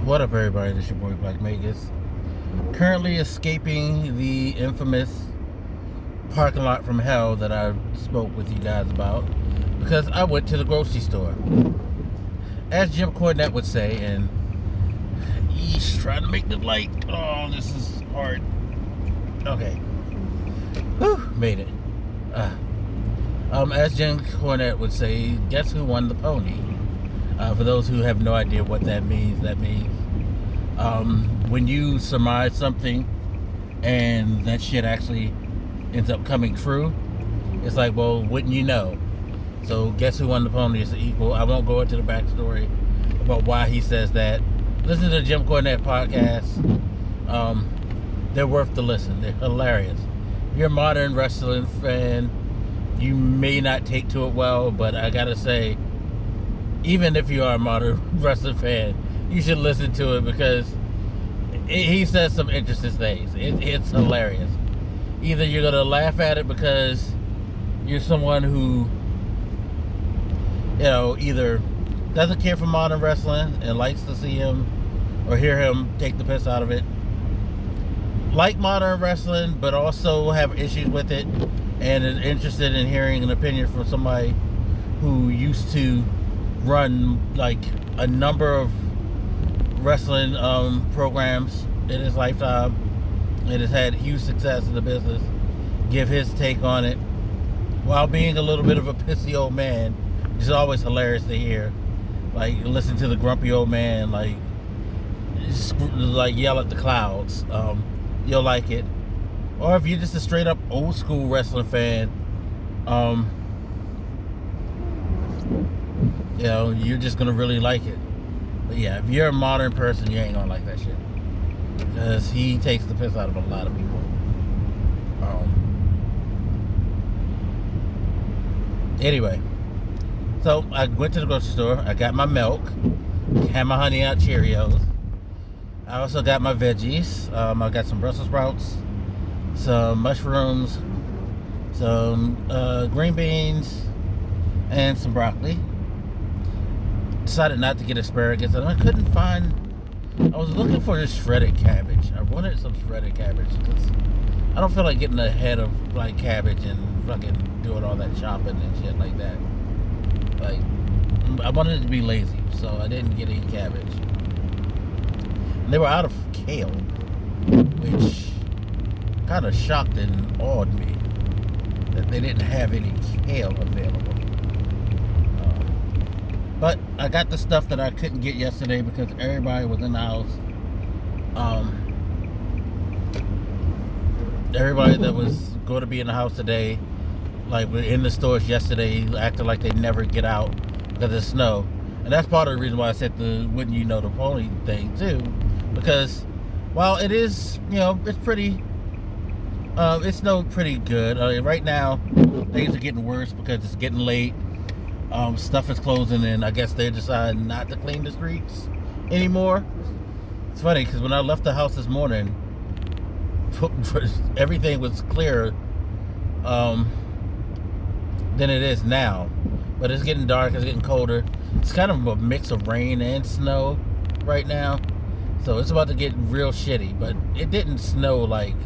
What up, everybody? This your boy Black Magus. Currently escaping the infamous parking lot from hell that I spoke with you guys about because I went to the grocery store. As Jim Cornette would say, and he's trying to make the light. Oh, this is hard. Okay. Whew, made it. As Jim Cornette would say, guess who won the pony? For those who have no idea what that means when you surmise something and that shit actually ends up coming true, it's like, well, wouldn't you know? So guess who won the pony is the equal. I won't go into the backstory about why he says that. Listen to the Jim Cornette podcast. They're worth the listen. They're hilarious. If you're a modern wrestling fan, you may not take to it well, but I gotta say, even if you are a modern wrestling fan, you should listen to it because he says some interesting things. It's hilarious. Either you're going to laugh at it because you're someone who, either doesn't care for modern wrestling and likes to see him or hear him take the piss out of it, like modern wrestling but also have issues with it and is interested in hearing an opinion from somebody who used to run like a number of wrestling programs in his lifetime and has had huge success in the business, give his take on it while being a little bit of a pissy old man. It's always hilarious to hear. Like, listen to the grumpy old man like yell at the clouds. You'll like it. Or if you're just a straight up old school wrestling fan, you're just gonna really like it. But yeah, if you're a modern person, you ain't gonna like that shit because he takes the piss out of a lot of people. Anyway, so I went to the grocery store. I got my milk, had my Honey Nut Cheerios. I also got my veggies. I got some Brussels sprouts, some mushrooms, some green beans, and some broccoli. Decided not to get asparagus, and I couldn't find. I was looking for this shredded cabbage. I wanted some shredded cabbage because I don't feel like getting ahead of like cabbage and fucking doing all that chopping and shit like that. Like, I wanted it to be lazy, so I didn't get any cabbage. And they were out of kale, which kind of shocked and awed me that they didn't have any kale available. But I got the stuff that I couldn't get yesterday because everybody was in the house. Everybody that was going to be in the house today, like, were in the stores yesterday, acting like they never get out because of snow. And that's part of the reason why I said the wouldn't you know the pony thing too. Because while it is, it's pretty, it snowed pretty good. Right now, things are getting worse because it's getting late. Stuff is closing, and I guess they're deciding not to clean the streets anymore. It's funny because when I left the house this morning, everything was clearer than it is now. But it's getting dark, it's getting colder. It's kind of a mix of rain and snow right now, so it's about to get real shitty. But it didn't snow like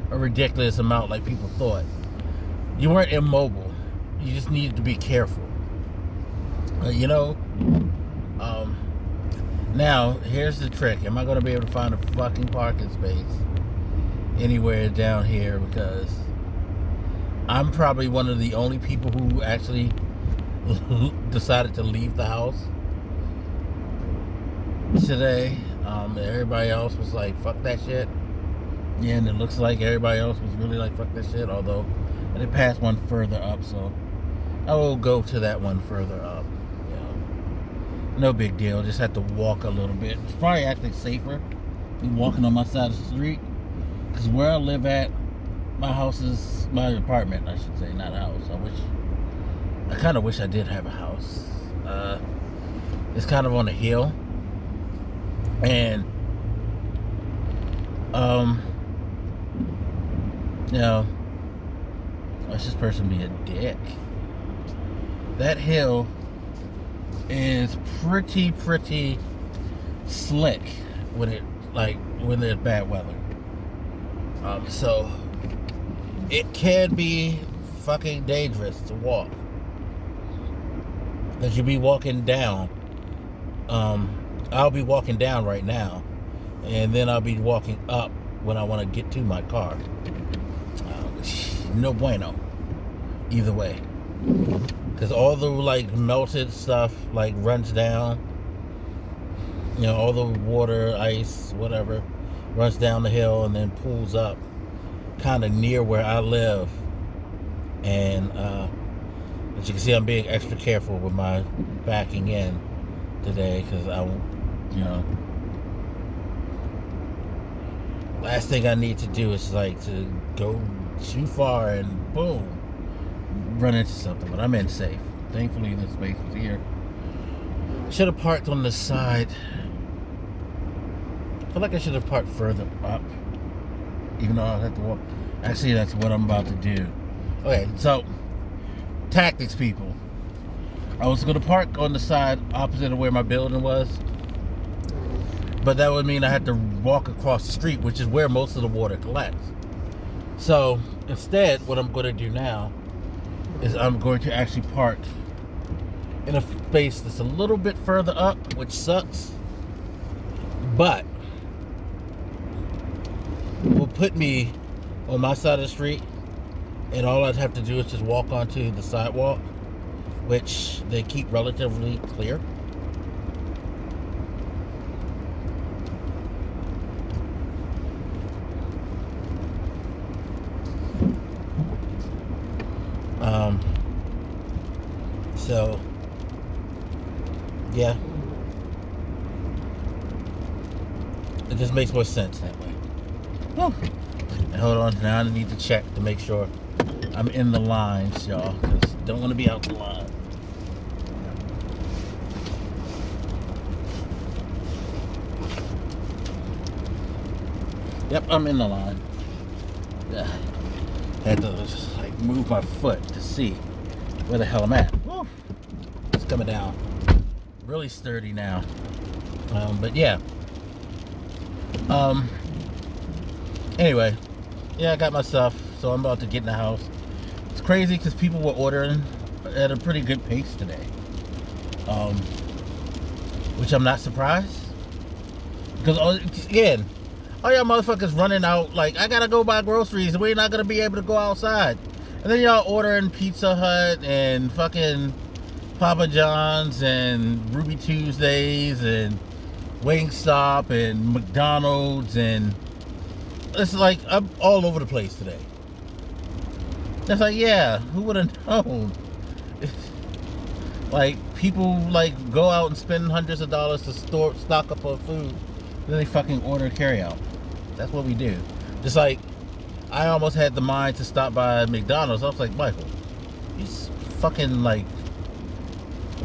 a ridiculous amount like people thought. You weren't immobile, you just needed to be careful. Now, here's the trick. Am I going to be able to find a fucking parking space anywhere down here? Because I'm probably one of the only people who actually decided to leave the house today. Everybody else was like, fuck that shit. Yeah, and it looks like everybody else was really like, fuck that shit. Although, I did pass one further up, so I will go to that one further up. No big deal, just have to walk a little bit. It's probably actually safer than walking on my side of the street, because where I live at, my apartment, I should say, not a house. I kind of wish I did have a house. It's kind of on a hill, and watch this person be a dick. That hill is pretty slick when there's bad weather. So it can be fucking dangerous to walk, because you'll be walking down. I'll be walking down right now, and then I'll be walking up when I want to get to my car. No bueno either way, because all the melted stuff runs down. All the water, ice, whatever, runs down the hill and then pulls up kind of near where I live. And as you can see, I'm being extra careful with my backing in today, because last thing I need to do is to go too far and boom, run into something. But I'm in safe. Thankfully, the space was here. Should have parked on the side. I feel like I should have parked further up, even though I have to walk. Actually, that's what I'm about to do. Okay, so tactics, people. I was going to park on the side opposite of where my building was, but that would mean I had to walk across the street, which is where most of the water collects. So instead, what I'm going to do now is I'm going to actually park in a space that's a little bit further up, which sucks, but will put me on my side of the street, and all I'd have to do is just walk onto the sidewalk, which they keep relatively clear. So yeah, it just makes more sense that way. Whew. And hold on, now I need to check to make sure I'm in the lines, y'all, because don't want to be out the line. Yep, I'm in the line. Yeah. Had to just move my foot to see where the hell I'm at. Woo. It's coming down. Really sturdy now. But yeah. Anyway, yeah, I got my stuff, so I'm about to get in the house. It's crazy because people were ordering at a pretty good pace today, which I'm not surprised, because again, all y'all motherfuckers running out I gotta go buy groceries and we're not gonna be able to go outside, and then y'all ordering Pizza Hut and fucking Papa John's and Ruby Tuesdays and Wingstop and McDonald's, and it's I'm all over the place today. It's yeah, who would have known? People go out and spend hundreds of dollars to stock up on food, then they fucking order carry out. That's what we do. Just I almost had the mind to stop by McDonald's. I was like, Michael, you fucking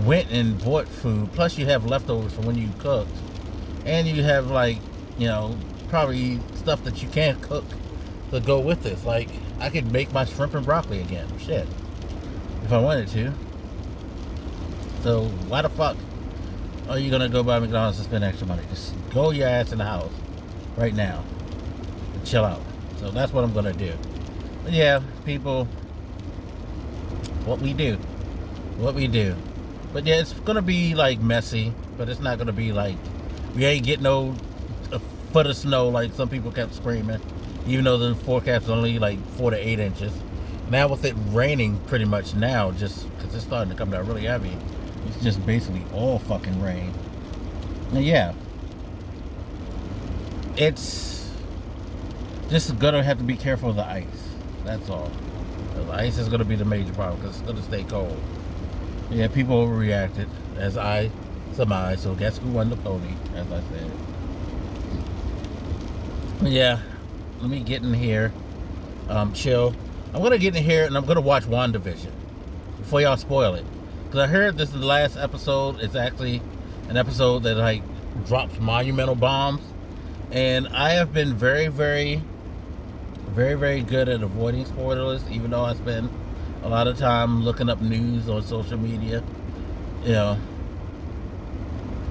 went and bought food, plus you have leftovers from when you cooked, and you have probably stuff that you can't cook to go with this. I could make my shrimp and broccoli again, shit, if I wanted to. So why the fuck are you gonna go buy McDonald's and spend extra money? Just go your ass in the house right now and chill out. So that's what I'm gonna do. But yeah, people, what we do. But yeah, it's gonna be messy, but it's not gonna be we ain't getting no a foot of snow like some people kept screaming, even though the forecast is only 4 to 8 inches. Now with it raining pretty much now, just because it's starting to come down really heavy, it's just basically all fucking rain. And yeah, it's just gonna have to be careful of the ice. That's all. The ice is gonna be the major problem because it's gonna stay cold. Yeah, people overreacted, as I surmised. So guess who won the pony, as I said. But yeah, let me get in here, chill. I'm gonna get in here and I'm gonna watch WandaVision before y'all spoil it, because I heard this is the last episode. It's actually an episode that drops monumental bombs, and I have been very, very, very, very good at avoiding spoilers, even though I spend a lot of time looking up news on social media,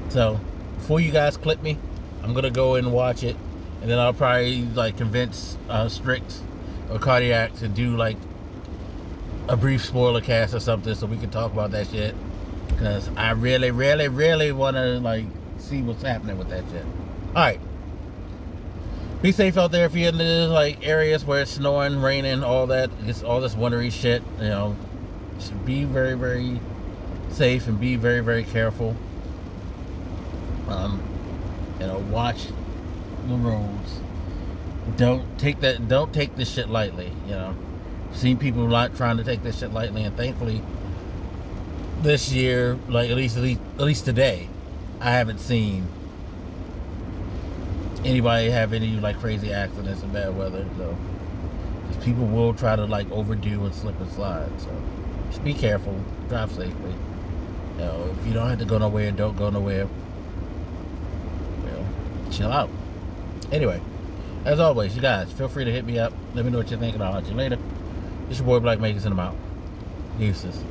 So before you guys clip me, I'm gonna go and watch it, and then I'll probably like convince Strict or Cardiac to do like a brief spoiler cast or something, so we can talk about that shit. Because I really, really, really want to like see what's happening with that shit. All right. Be safe out there if you're in the like areas where it's snowing, raining, all that. It's all this wintry shit. You know, just be very, very safe and be very, very careful. You know, watch the roads. Don't take this shit lightly. You know, I've seen people not trying to take this shit lightly, and thankfully, this year, like at least today, I haven't seen anybody have any like crazy accidents in bad weather. So, 'cause people will try to like overdo and slip and slide. So, just be careful, drive safely. You know, if you don't have to go nowhere, don't go nowhere. You know, chill out. Anyway, as always, you guys feel free to hit me up. Let me know what you think, and I'll hit you later. It's your boy Black Makers, and I'm out. Deuces.